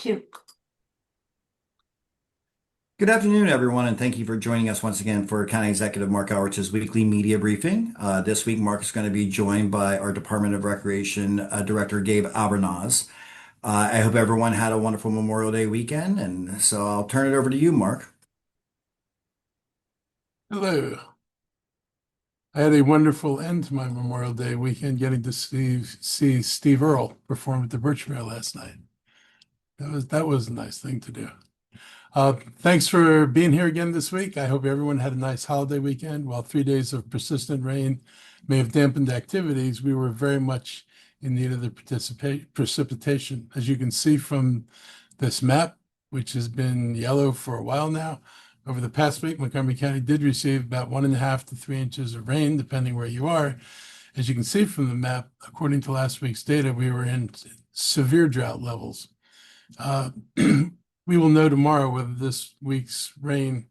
two. Good afternoon, everyone, and thank you for joining us once again for County Executive Marc Elrich's weekly media briefing. This week, Mark is going to be joined by our Department of Recreation Director, Gabe Abernaz. I hope everyone had a wonderful Memorial Day weekend, and so I'll turn it over to you, Mark. Hello. I had a wonderful end to my Memorial Day weekend getting to see Steve Earle perform at the Birchmere last night. That was a nice thing to do. Thanks for being here again this week. I hope everyone had a nice holiday weekend. While 3 days of persistent rain may have dampened activities, we were very much in need of the precipitation. As you can see from this map, which has been yellow for a while now, over the past week, Montgomery County did receive about 1.5 to 3 inches of rain, depending where you are. As you can see from the map, according to last week's data, we were in severe drought levels. We will know tomorrow whether this week's rain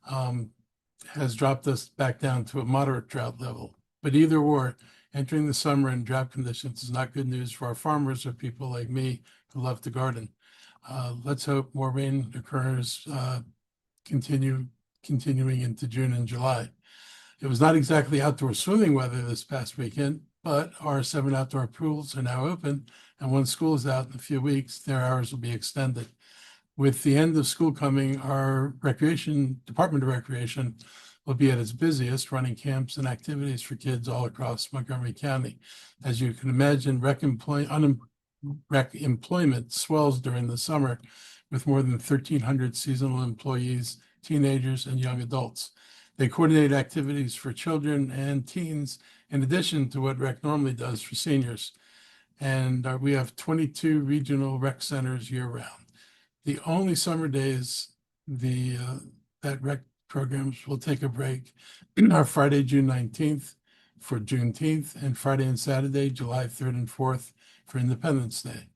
has dropped us back down to a moderate drought level. But either or, entering the summer in drought conditions is not good news for our farmers or people like me who love to garden. Let's hope more rain occurs, continuing into June and July. It was not exactly outdoor swimming weather this past weekend, but our 7 outdoor pools are now open, and once school is out in a few weeks, their hours will be extended. With the end of school coming, our Department of Recreation will be at its busiest, running camps and activities for kids all across Montgomery County. As you can imagine, rec employment swells during the summer with more than 1,300 seasonal employees, teenagers, and young adults. They coordinate activities for children and teens in addition to what rec normally does for seniors. And we have 22 regional rec centers year-round. The only summer days that rec programs will take a break are Friday, June 19th for Juneteenth, and Friday and Saturday, July 3rd and 4th for Independence Day.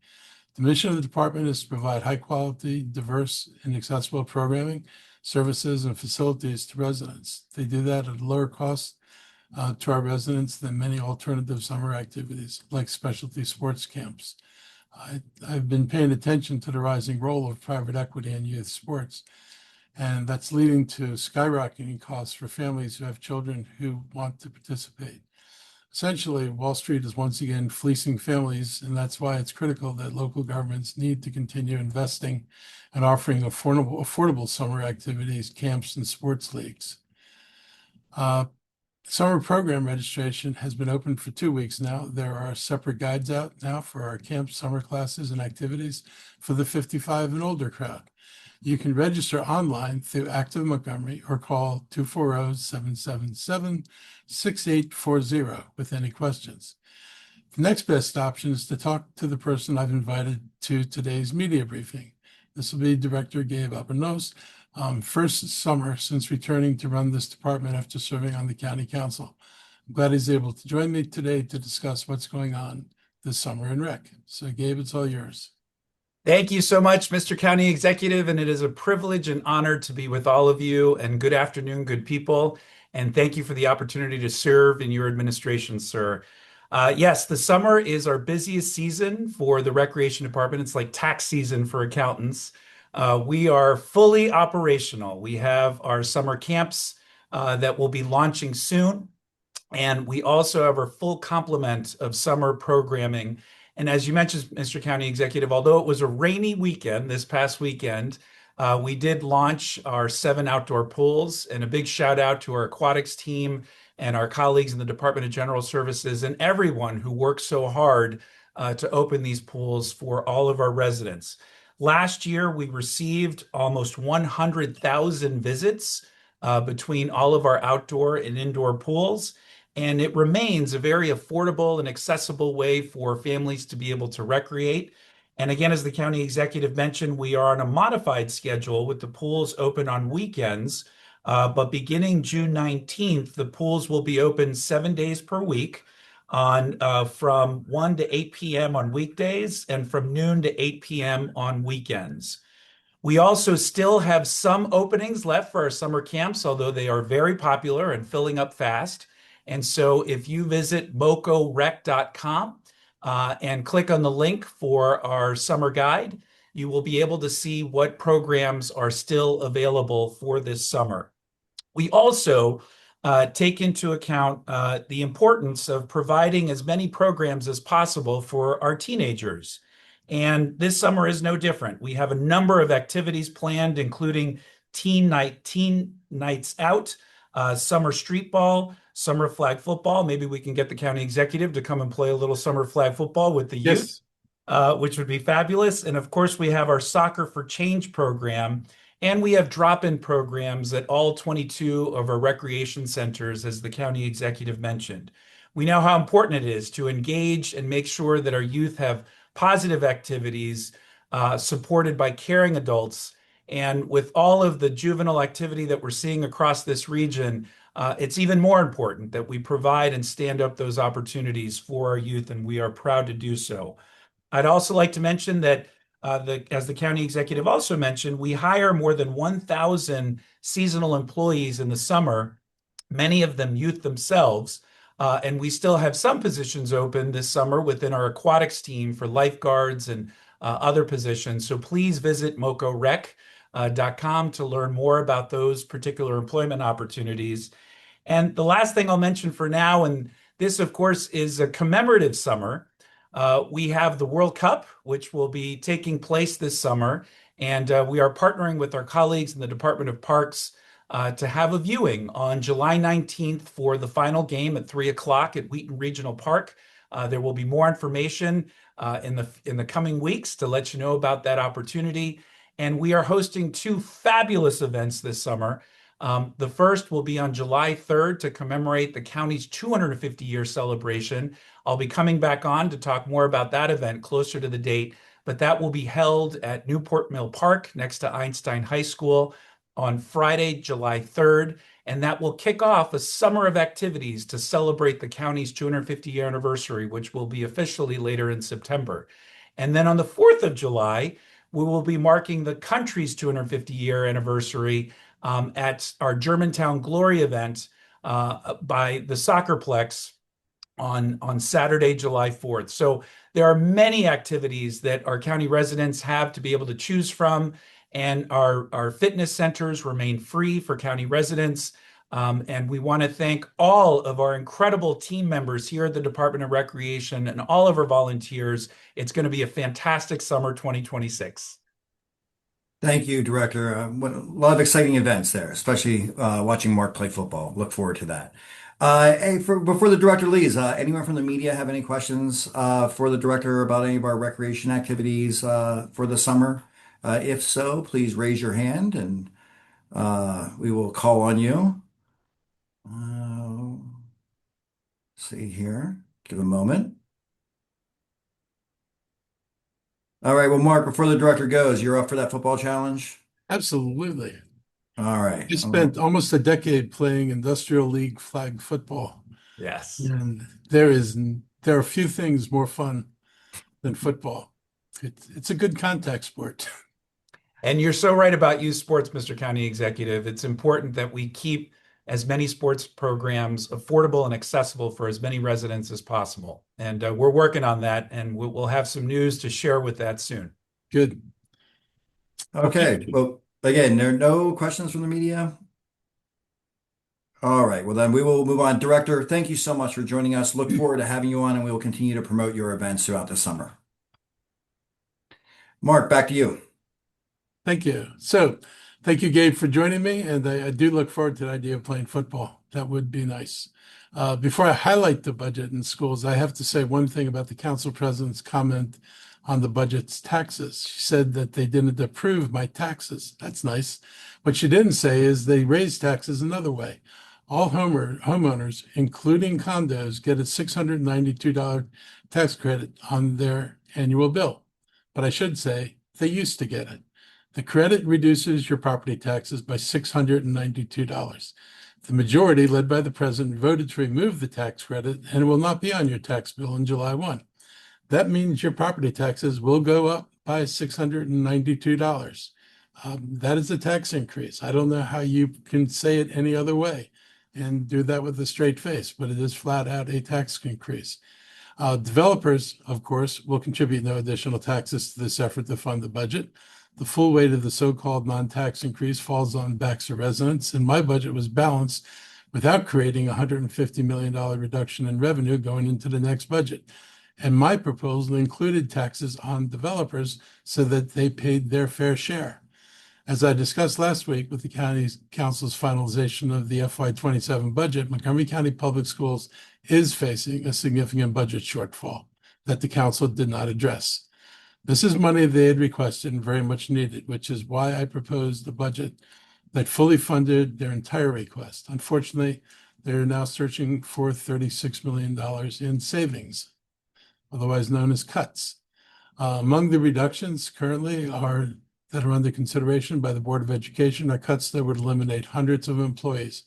The mission of the department is to provide high quality, diverse, and accessible programming, services, and facilities to residents. They do that at a lower cost to our residents than many alternative summer activities like specialty sports camps. I've been paying attention to the rising role of private equity in youth sports, and that's leading to skyrocketing costs for families who have children who want to participate. Essentially, Wall Street is once again fleecing families, and that's why it's critical that local governments need to continue investing and offering affordable summer activities, camps, and sports leagues. Summer program registration has been open for 2 weeks now. There are separate guides out now for our camp summer classes and activities for the 55 and older crowd. You can register online through Active Montgomery or call 240-777-6840 with any questions. The next best option is to talk to the person I've invited to today's media briefing. This will be Director Gabe Abernaz. First summer since returning to run this department after serving on the county council. I'm glad he's able to join me today to discuss what's going on this summer in rec. So Gabe, it's all yours. Thank you so much, Mr. County Executive, and it is a privilege and honor to be with all of you, and good afternoon, good people, and thank you for the opportunity to serve in your administration, sir. Yes, the summer is our busiest season for the Recreation Department. It's like tax season for accountants. We are fully operational. We have our summer camps that will be launching soon. And we also have our full complement of summer programming. And as you mentioned, Mr. County Executive, although it was a rainy weekend this past weekend, we did launch our 7 outdoor pools. And a big shout out to our aquatics team and our colleagues in the Department of General Services and everyone who worked so hard to open these pools for all of our residents. Last year, we received almost 100,000 visits between all of our outdoor and indoor pools, and it remains a very affordable and accessible way for families to be able to recreate. And again, as the county executive mentioned, we are on a modified schedule with the pools open on weekends, but beginning June 19th, the pools will be open 7 days per week from 1 to 8 p.m. on weekdays and from noon to 8 p.m. on weekends. We also still have some openings left for our summer camps, although they are very popular and filling up fast. And so if you visit mocorec.com and click on the link for our summer guide, you will be able to see what programs are still available for this summer. We also take into account the importance of providing as many programs as possible for our teenagers. And this summer is no different. We have a number of activities planned, including teen nights out, summer street ball, summer flag football. Maybe we can get the county executive to come and play a little summer flag football with the youth, Yes. which would be fabulous. And of course, we have our Soccer for Change program, and we have drop-in programs at all 22 of our recreation centers, as the county executive mentioned. We know how important it is to engage and make sure that our youth have positive activities supported by caring adults. And with all of the juvenile activity that we're seeing across this region, it's even more important that we provide and stand up those opportunities for our youth, and we are proud to do so. I'd also like to mention that, as the county executive also mentioned, we hire more than 1,000 seasonal employees in the summer, many of them youth themselves. And we still have some positions open this summer within our aquatics team for lifeguards and other positions. So please visit mocorec.com to learn more about those particular employment opportunities. And the last thing I'll mention for now, and this, of course, is a commemorative summer. We have the World Cup, which will be taking place this summer, and we are partnering with our colleagues in the Department of Parks to have a viewing on July 19th for the final game at 3 o'clock at Wheaton Regional Park. There will be more information in the coming weeks to let you know about that opportunity. And we are hosting two fabulous events this summer. The first will be on July 3rd to commemorate the county's 250-year celebration. I'll be coming back on to talk more about that event closer to the date, but that will be held at Newport Mill Park next to Einstein High School on Friday, July 3rd, and that will kick off a summer of activities to celebrate the county's 250-year anniversary, which will be officially later in September. And then on the 4th of July, we will be marking the country's 250-year anniversary at our Germantown Glory event by the Soccerplex on Saturday, July 4th. So there are many activities that our county residents have to be able to choose from, and our fitness centers remain free for county residents. And we want to thank all of our incredible team members here at the Department of Recreation and all of our volunteers. It's going to be a fantastic summer 2026. Thank you, Director. A lot of exciting events there, especially watching Mark play football. Look forward to that. Hey, before the Director leaves, anyone from the media have any questions for the Director about any of our recreation activities for the summer? If so, please raise your hand and we will call on you. See here. Give a moment. All right. Well, Mark, before the Director goes, you're up for that football challenge? Absolutely. All right. I spent almost a decade playing industrial league flag football, Yes. and there are few things more fun than football. It's a good contact sport. And you're so right about youth sports, Mr. County Executive. It's important that we keep as many sports programs affordable and accessible for as many residents as possible. And we're working on that, and we'll have some news to share with that soon. Good. Okay. Well, again, there are no questions from the media. All right. Well, then we will move on. Director, thank you so much for joining us. Look forward to having you on, and we will continue to promote your events throughout the summer. Mark, back to you. Thank you. So, thank you, Gabe, for joining me. And I do look forward to the idea of playing football. That would be nice. Before I highlight the budget in schools, I have to say one thing about the council president's comment on the budget's taxes. She said that they didn't approve my taxes. That's nice. What she didn't say is they raised taxes another way. All homeowners, including condos, get a $692 tax credit on their annual bill. But I should say they used to get it. The credit reduces your property taxes by $692. The majority, led by the president, voted to remove the tax credit, and it will not be on your tax bill on July 1. That means your property taxes will go up by $692. That is a tax increase. I don't know how you can say it any other way and do that with a straight face, but it is flat out a tax increase. Developers, of course, will contribute no additional taxes to this effort to fund the budget. The full weight of the so-called non-tax increase falls on backs of residents, and my budget was balanced without creating a $150 million reduction in revenue going into the next budget. And my proposal included taxes on developers so that they paid their fair share. As I discussed last week with the county council's finalization of the FY27 budget, Montgomery County Public Schools is facing a significant budget shortfall that the council did not address. This is money they had requested and very much needed, which is why I proposed a budget that fully funded their entire request. Unfortunately, they're now searching for $36 million in savings, otherwise known as cuts. Among the reductions currently that are under consideration by the Board of Education are cuts that would eliminate hundreds of employees,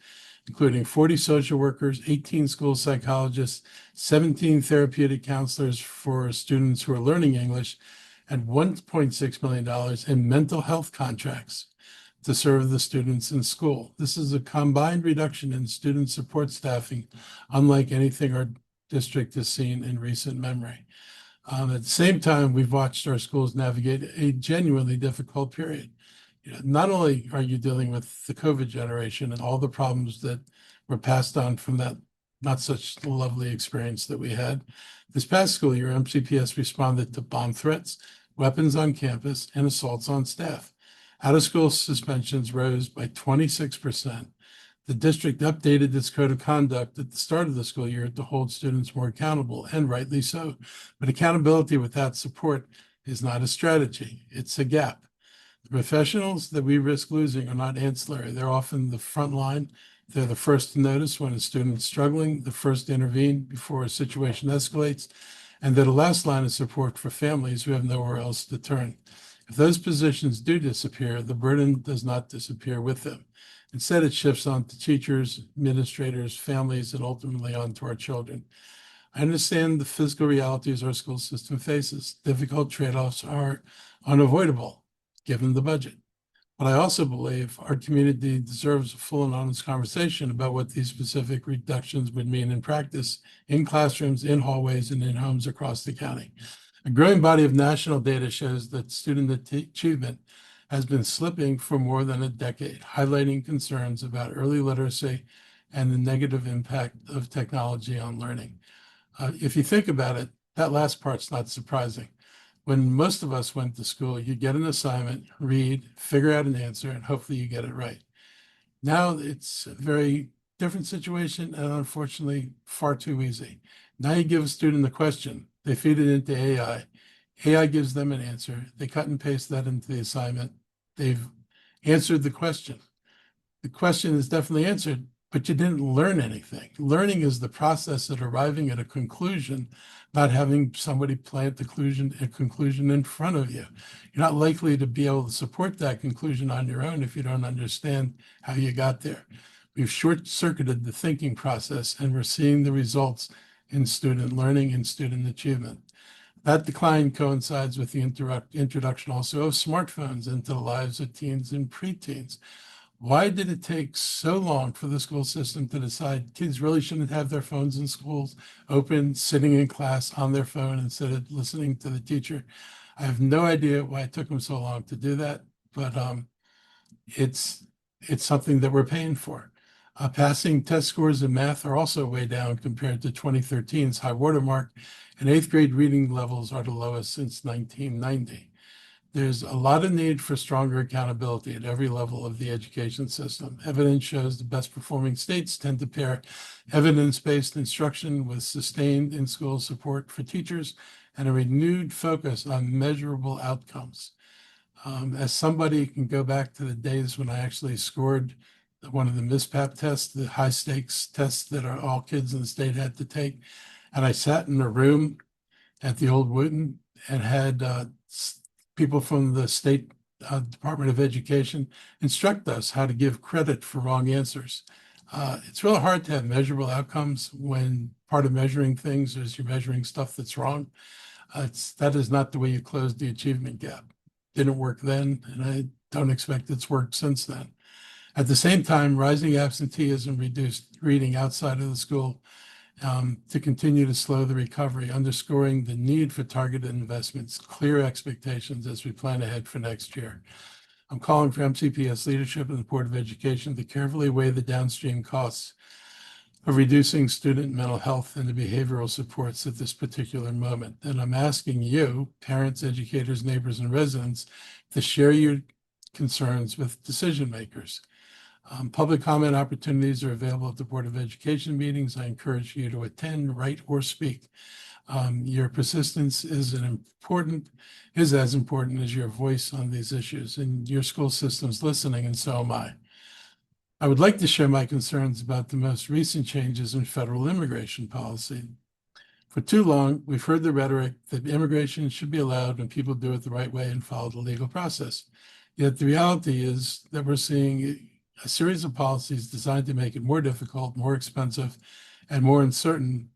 including 40 social workers, 18 school psychologists, 17 therapeutic counselors for students who are learning English, and $1.6 million in mental health contracts to serve the students in school. This is a combined reduction in student support staffing, unlike anything our district has seen in recent memory. At the same time, we've watched our schools navigate a genuinely difficult period. Not only are you dealing with the COVID generation and all the problems that were passed on from that not such lovely experience that we had, this past school year, MCPS responded to bomb threats, weapons on campus, and assaults on staff. Out-of-school suspensions rose by 26%. The district updated its code of conduct at the start of the school year to hold students more accountable, and rightly so. But accountability without support is not a strategy, it's a gap. The professionals that we risk losing are not ancillary. They're often the front line. They're the first to notice when a student is struggling, the first to intervene before a situation escalates, and they're the last line of support for families who have nowhere else to turn. If those positions do disappear, the burden does not disappear with them. Instead, it shifts on to teachers, administrators, families, and ultimately onto our children. I understand the physical realities our school system faces. Difficult trade-offs are unavoidable, given the budget. But I also believe our community deserves a full and honest conversation about what these specific reductions would mean in practice, in classrooms, in hallways, and in homes across the county. A growing body of national data shows that student achievement has been slipping for more than a decade, highlighting concerns about early literacy and the negative impact of technology on learning. If you think about it, that last part's not surprising. When most of us went to school, you get an assignment, read, figure out an answer, and hopefully you get it right. Now it's a very different situation and unfortunately far too easy. Now you give a student a question, they feed it into AI. AI gives them an answer. They cut and paste that into the assignment. They've answered the question. The question is definitely answered, but you didn't learn anything. Learning is the process of arriving at a conclusion, not having somebody plant a conclusion in front of you. You're not likely to be able to support that conclusion on your own if you don't understand how you got there. We've short-circuited the thinking process, and we're seeing the results in student learning and student achievement. That decline coincides with the introduction also of smartphones into the lives of teens and preteens. Why did it take so long for the school system to decide kids really shouldn't have their phones in schools open, sitting in class on their phone instead of listening to the teacher? I have no idea why it took them so long to do that, but it's something that we're paying for. Passing test scores in math are also way down compared to 2013's high watermark, and eighth grade reading levels are the lowest since 1990. There's a lot of need for stronger accountability at every level of the education system. Evidence shows the best performing states tend to pair evidence-based instruction with sustained in-school support for teachers and a renewed focus on measurable outcomes. As somebody can go back to the days when I actually scored one of the MISPAP tests, the high stakes tests that all kids in the state had to take. And I sat in a room at the old Wooten and had people from the state Department of Education instruct us how to give credit for wrong answers. It's really hard to have measurable outcomes when part of measuring things is you're measuring stuff that's wrong. That is not the way you close the achievement gap. Didn't work then, and I don't expect it's worked since then. At the same time, rising absenteeism reduced reading outside of the school to continue to slow the recovery, underscoring the need for targeted investments, clear expectations as we plan ahead for next year. I'm calling for MCPS leadership and the Board of Education to carefully weigh the downstream costs of reducing student mental health and the behavioral supports at this particular moment. And I'm asking you, parents, educators, neighbors, and residents, to share your concerns with decision makers. Public comment opportunities are available at the Board of Education meetings. I encourage you to attend, write, or speak. Your persistence is as important as your voice on these issues, and your school system's listening, and so am I. I would like to share my concerns about the most recent changes in federal immigration policy. For too long, we've heard the rhetoric that immigration should be allowed when people do it the right way and follow the legal process. Yet the reality is that we're seeing a series of policies designed to make it more difficult, more expensive, and more uncertain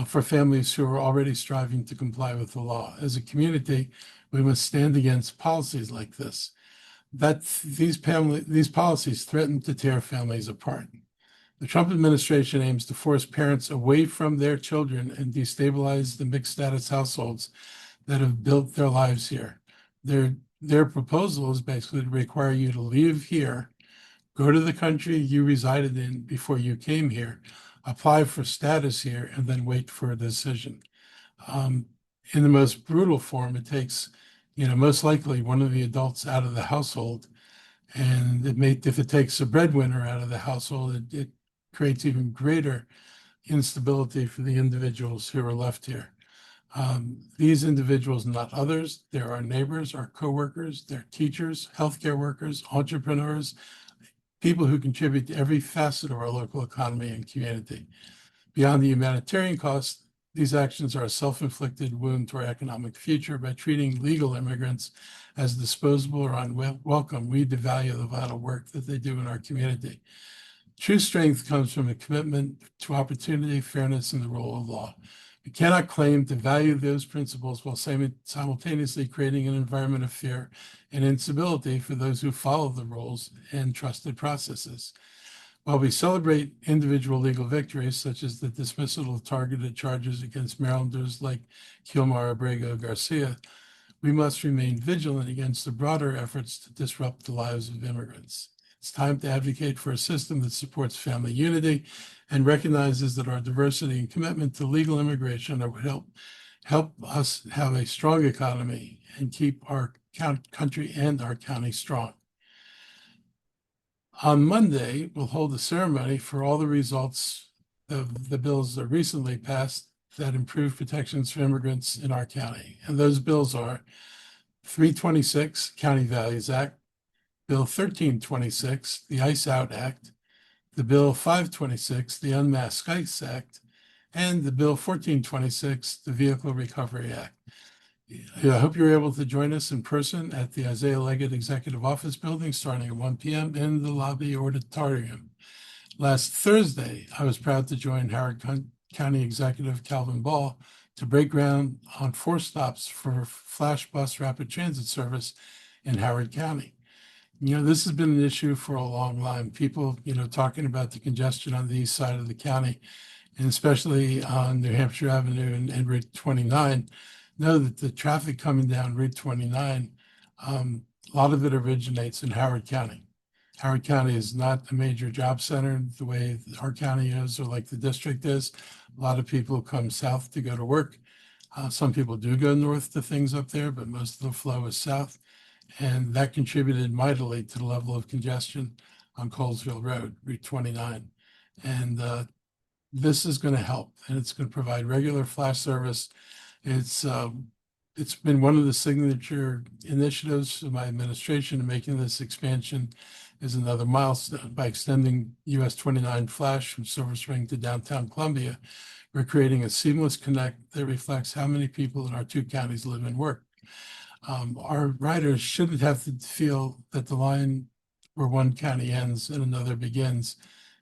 for families who are already striving to comply with the law. As a community, we must stand against policies like this. These policies threaten to tear families apart. The Trump administration aims to force parents away from their children and destabilize the mixed status households that have built their lives here. Their proposal is basically to require you to leave here, go to the country you resided in before you came here, apply for status here, and then wait for a decision. In the most brutal form, it takes, most likely one of the adults out of the household. And if it takes a breadwinner out of the household, it creates even greater instability for the individuals who are left here. These individuals, not others, they're our neighbors, our coworkers, they're teachers, healthcare workers, entrepreneurs, people who contribute to every facet of our local economy and community. Beyond the humanitarian costs, these actions are a self-inflicted wound to our economic future. By treating legal immigrants as disposable or unwelcome, we devalue the vital work that they do in our community. True strength comes from a commitment to opportunity, fairness, and the rule of law. We cannot claim to value those principles while simultaneously creating an environment of fear and instability for those who follow the rules and trusted processes. While we celebrate individual legal victories, such as the dismissal of targeted charges against Marylanders like Kilmar Abrego Garcia, we must remain vigilant against the broader efforts to disrupt the lives of immigrants. It's time to advocate for a system that supports family unity and recognizes that our diversity and commitment to legal immigration will help us have a strong economy and keep our country and our county strong. On Monday, we'll hold a ceremony for all the results of the bills that recently passed that improve protections for immigrants in our county. And those bills are 326, County Values Act, Bill 1326, the ICE Out Act, the Bill 526, the Unmasked ICE Act, and the Bill 1426, the Vehicle Recovery Act. I hope you're able to join us in person at the Isaiah Leggett Executive Office Building starting at 1 p.m. in the lobby auditorium. Last Thursday, I was proud to join Howard County Executive Calvin Ball to break ground on 4 stops for Flash Bus Rapid Transit service in Howard County. This has been an issue for a long time. People, talking about the congestion on the east side of the county, and especially on New Hampshire Avenue and Route 29, know that the traffic coming down Route 29, a lot of it originates in Howard County. Howard County is not a major job center the way our county is or like the district is. A lot of people come south to go to work. Some people do go north to things up there, but most of the flow is south. And that contributed mightily to the level of congestion on Colesville Road, Route 29. And this is going to help, and it's going to provide regular flash service. It's been one of the signature initiatives of my administration, and making this expansion is another milestone. By extending US 29 Flash from Silver Spring to downtown Columbia, we're creating a seamless connect that reflects how many people in our 2 counties live and work. Our riders shouldn't have to feel that the line where one county ends and another begins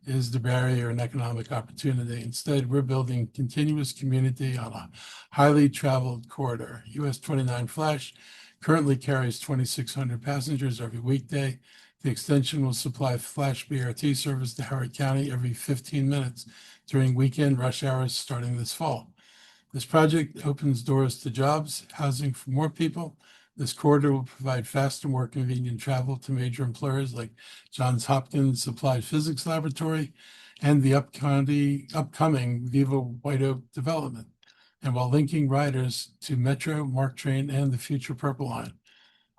is the barrier and economic opportunity. Instead, we're building continuous community on a highly traveled corridor. US 29 Flash currently carries 2,600 passengers every weekday. The extension will supply flash BRT service to Howard County every 15 minutes during weekend rush hours starting this fall. This project opens doors to jobs, housing for more people. This corridor will provide fast and more convenient travel to major employers like Johns Hopkins Applied Physics Laboratory and the upcoming Viva White Oak development, and while linking riders to Metro, MARC Train, and the future Purple Line.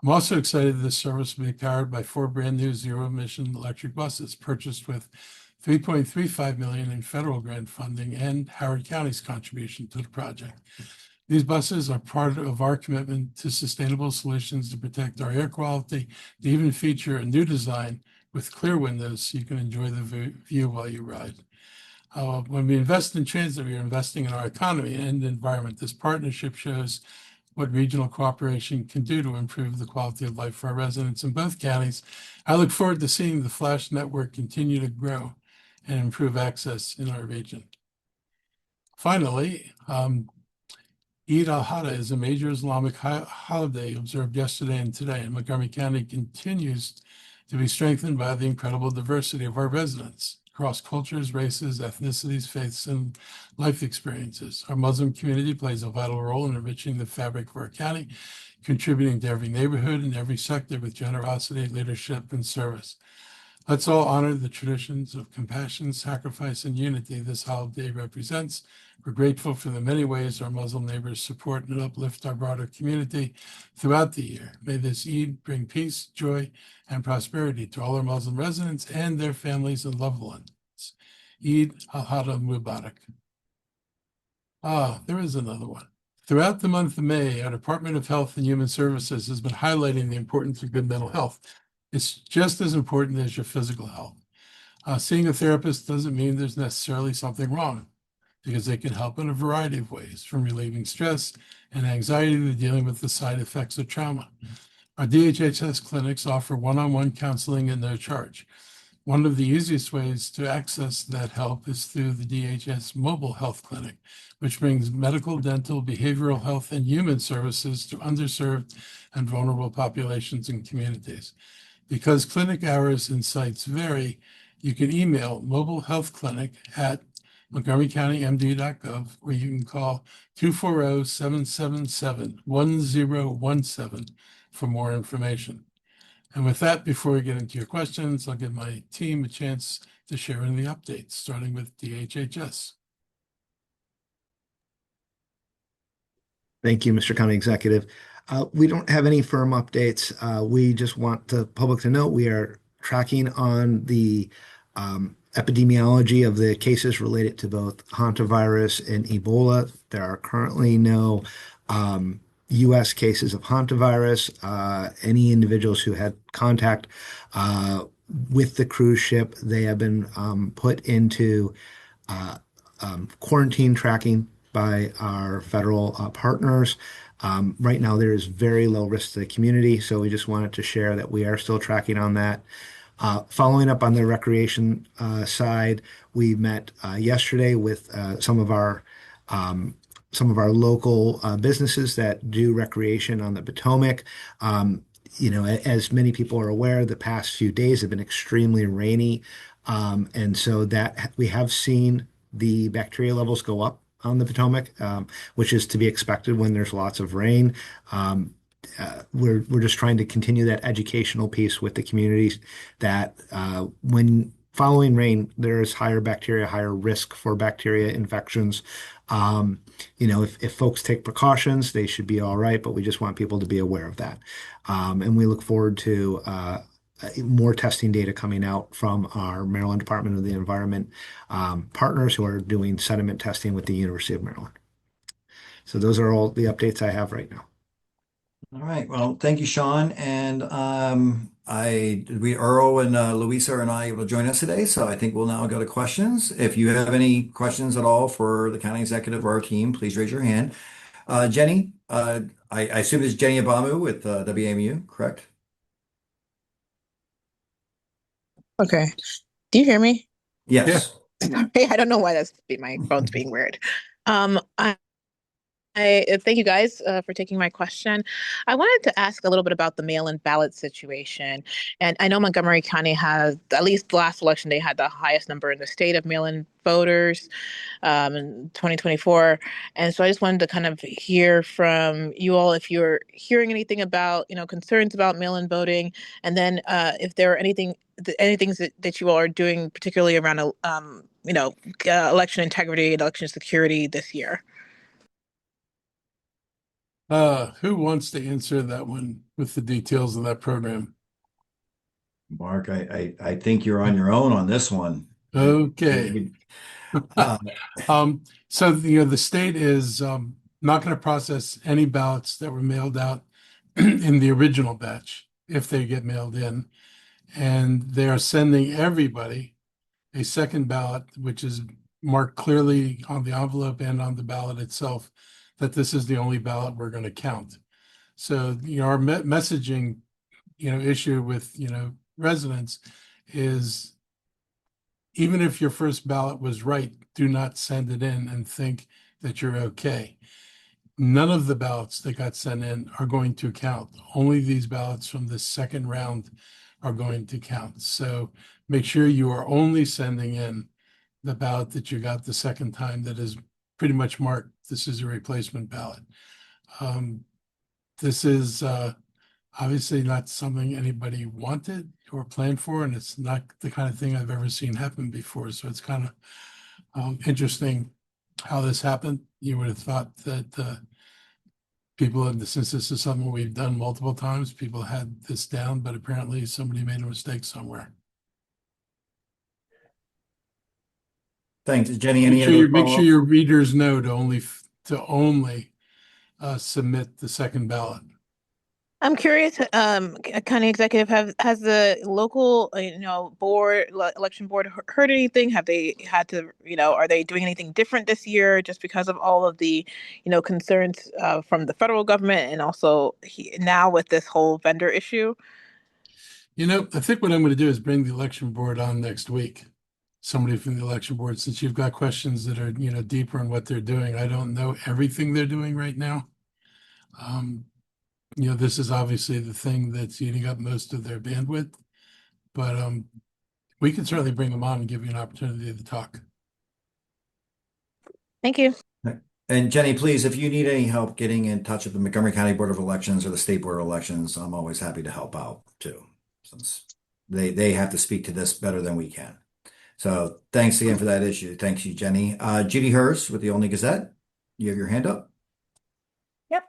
I'm also excited this service will be powered by 4 brand new zero-emission electric buses purchased with $3.35 million in federal grant funding and Howard County's contribution to the project. These buses are part of our commitment to sustainable solutions to protect our air quality. They even feature a new design with clear windows so you can enjoy the view while you ride. When we invest in transit, we are investing in our economy and environment. This partnership shows what regional cooperation can do to improve the quality of life for our residents in both counties. I look forward to seeing the Flash network continue to grow and improve access in our region. Finally, Eid al-Adha is a major Islamic holiday observed yesterday and today, and Montgomery County continues to be strengthened by the incredible diversity of our residents across cultures, races, ethnicities, faiths, and life experiences. Our Muslim community plays a vital role in enriching the fabric of our county, contributing to every neighborhood and every sector with generosity, leadership, and service. Let's all honor the traditions of compassion, sacrifice, and unity this holiday represents. We're grateful for the many ways our Muslim neighbors support and uplift our broader community throughout the year. May this Eid bring peace, joy, and prosperity to all our Muslim residents and their families and loved ones. Eid al-Adha Mubarak. There is another one. Throughout the month of May, our Department of Health and Human Services has been highlighting the importance of good mental health. It's just as important as your physical health. Seeing a therapist doesn't mean there's necessarily something wrong, because they can help in a variety of ways, from relieving stress and anxiety to dealing with the side effects of trauma. Our DHHS clinics offer one-on-one counseling at no charge. One of the easiest ways to access that help is through the DHS Mobile Health Clinic, which brings medical, dental, behavioral health, and human services to underserved and vulnerable populations and communities. Because clinic hours and sites vary, you can email Mobile Health Clinic at montgomerycountymd.gov, or you can call 240-777-1017 for more information. And with that, before we get into your questions, I'll give my team a chance to share in the updates, starting with DHHS. Thank you, Mr. County Executive. We don't have any firm updates. We just want the public to know we are tracking on the epidemiology of the cases related to both hantavirus and Ebola. There are currently no U.S. cases of hantavirus. Any individuals who had contact with the cruise ship, they have been put into quarantine tracking by our federal partners. Right now, there is very low risk to the community, so we just wanted to share that we are still tracking on that. Following up on the recreation side, we met yesterday with some of our local businesses that do recreation on the Potomac. As many people are aware, the past few days have been extremely rainy, and so that we have seen the bacteria levels go up on the Potomac, which is to be expected when there's lots of rain. We're just trying to continue that educational piece with the communities that when following rain, there is higher risk for bacteria infections. If folks take precautions, they should be all right, but we just want people to be aware of that. And we look forward to more testing data coming out from our Maryland Department of the Environment partners who are doing sediment testing with the University of Maryland. So those are all the updates I have right now. All right. Well, thank you, Sean. And Earl and Louisa are not able to join us today, so I think we'll now go to questions. If you have any questions at all for the county executive or our team, please raise your hand. Jenny, I assume it's Jenny Abamu with WAMU, correct? Okay. Do you hear me? Yes. Hey, I don't know why my phone's being weird. I'm Thank you guys for taking my question. I wanted to ask a little bit about the mail-in ballot situation. And I know Montgomery County has, at least the last election, they had the highest number in the state of mail-in voters in 2024. And so I just wanted to kind of hear from you all if you're hearing anything about, concerns about mail-in voting, and then if there are any things that you all are doing, particularly around, election integrity and election security this year. Who wants to answer that one with the details of that program? Mark, I think you're on your own on this one. Okay. Uh, So the state is not going to process any ballots that were mailed out in the original batch if they get mailed in, and they are sending everybody a second ballot, which is marked clearly on the envelope and on the ballot itself that this is the only ballot we're going to count. So our messaging issue with residents is, even if your first ballot was right, do not send it in and think that you're okay. None of the ballots that got sent in are going to count. Only these ballots from the second round are going to count. So make sure you are only sending in the ballot that you got the second time that is pretty much marked, this is a replacement ballot. This is obviously not something anybody wanted or planned for, and it's not the kind of thing I've ever seen happen before. So it's kind of interesting how this happened. You would have thought that people, since this is something we've done multiple times, people had this down, but apparently somebody made a mistake somewhere. Thanks, Jenny. Make Any sure other make sure follow-up? your readers know to only submit the second ballot. I'm curious, County Executive, has the local, election board heard anything? Have they had to, are they doing anything different this year just because of all of the, concerns from the federal government and also now with this whole vendor issue? I think what I'm going to do is bring the election board on next week. Somebody from the election board, since you've got questions that are, deeper in what they're doing. I don't know everything they're doing right now. This is obviously the thing that's eating up most of their bandwidth, but we can certainly bring them on and give you an opportunity to talk. Thank you. And Jenny, please, if you need any help getting in touch with the Montgomery County Board of Elections or the State Board of Elections, I'm always happy to help out too, since they have to speak to this better than we can. So thanks again for that issue. Thanks you, Jenny. Judy Hurst with the Olney Gazette. You have your hand up. Yep.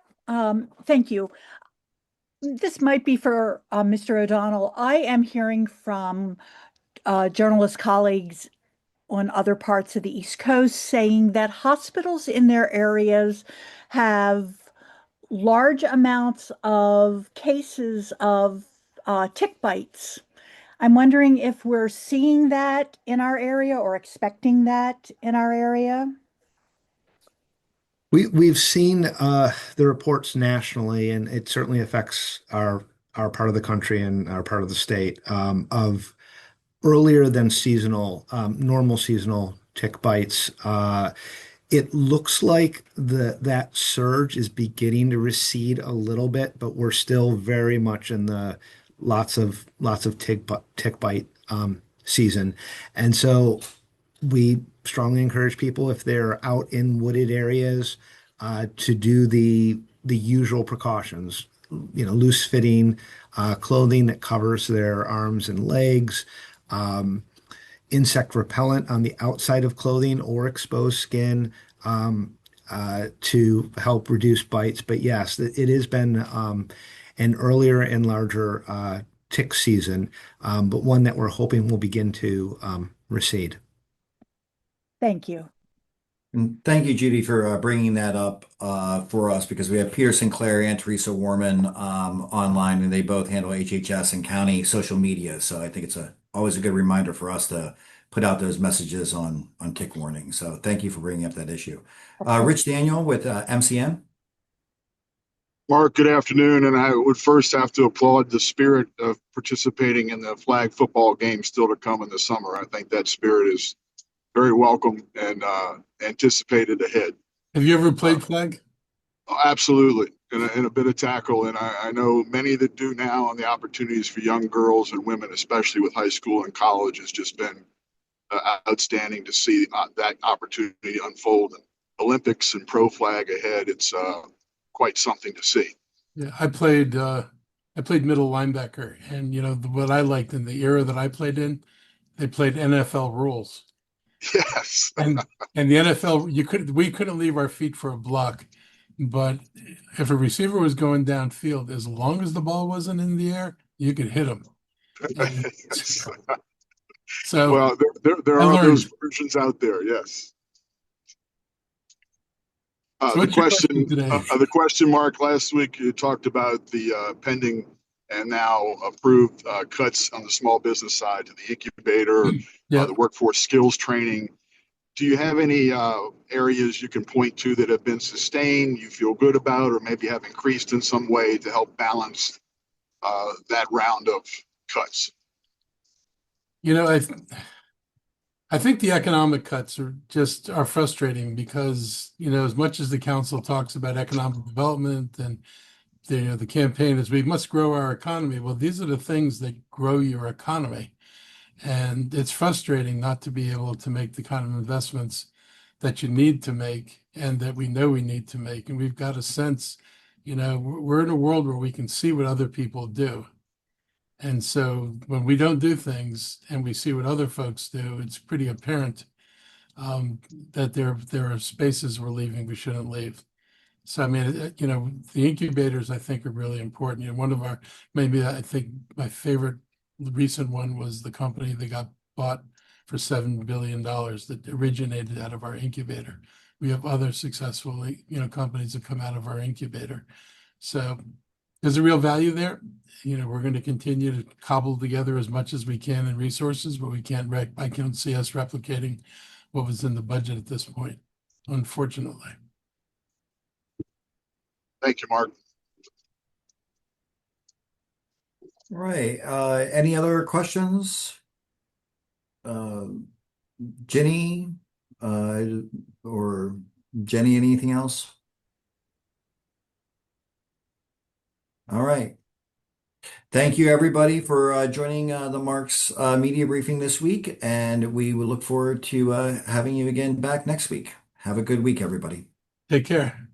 Thank you. This might be for Mr. O'Donnell. I am hearing from journalist colleagues on other parts of the East Coast saying that hospitals in their areas have large amounts of cases of tick bites. I'm wondering if we're seeing that in our area or expecting that in our area. We've seen the reports nationally, and it certainly affects our part of the country and our part of the state, of earlier than seasonal, normal seasonal tick bites. It looks like that surge is beginning to recede a little bit, but we're still very much in the lots of tick bite season, and so we strongly encourage people, if they're out in wooded areas, to do the usual precautions. Loose fitting clothing that covers their arms and legs, insect repellent on the outside of clothing or exposed skin, to help reduce bites. But yes, it has been an earlier and larger tick season, but one that we're hoping will begin to recede. Thank you. And thank you, Judy, for bringing that up for us, because we have Peter Sinclair and Teresa Warman online, and they both handle HHS and county social media. So I think it's always a good reminder for us to put out those messages on tick warning. So thank you for bringing up that issue. Rich Daniel with MCN. Mark, good afternoon. And I would first have to applaud the spirit of participating in the flag football game still to come in the summer. I think that spirit is very welcome and anticipated ahead. Have you ever played flag? Oh, absolutely, and a bit of tackle. And I know many that do now, and the opportunities for young girls and women, especially with high school and college, has just been outstanding to see that opportunity unfold. And Olympics and pro flag ahead, it's quite something to see. Yeah, I played middle linebacker, and what I liked in the era that I played in, they played NFL rules. Yes, And the NFL, we couldn't leave our feet for a block, but if a receiver was going downfield, as long as the ball wasn't in the air, you could hit him. And yes. so Well, there I are those learned. versions out there. Yes. So what's your question today? The question, Mark. Last week you talked about the pending and now approved cuts on the small business side to the incubator, the Yep. workforce skills training. Do you have any areas you can point to that have been sustained, you feel good about, or maybe have increased in some way to help balance that round of cuts? You know, I think the economic cuts are frustrating because, as much as the council talks about economic development and the campaign is we must grow our economy. Well, these are the things that grow your economy. And it's frustrating not to be able to make the kind of investments that you need to make and that we know we need to make. And we've got a sense, we're in a world where we can see what other people do. And so when we don't do things and we see what other folks do, it's pretty apparent that there are spaces we're leaving we shouldn't leave. So I mean, the incubators I think are really important. One of our maybe I think my favorite recent one was the company that got bought for $7 billion that originated out of our incubator. We have other successful, companies that come out of our incubator. So there's a real value there. We're going to continue to cobble together as much as we can in resources, but I can't see us replicating what was in the budget at this point, unfortunately. Thank you, Mark. Right. Any other questions? Uh, Jenny, uh, or Jenny, anything else? All right. Thank you, everybody, for joining the Mark's media briefing this week, and we will look forward to having you again back next week. Have a good week, everybody. Take care.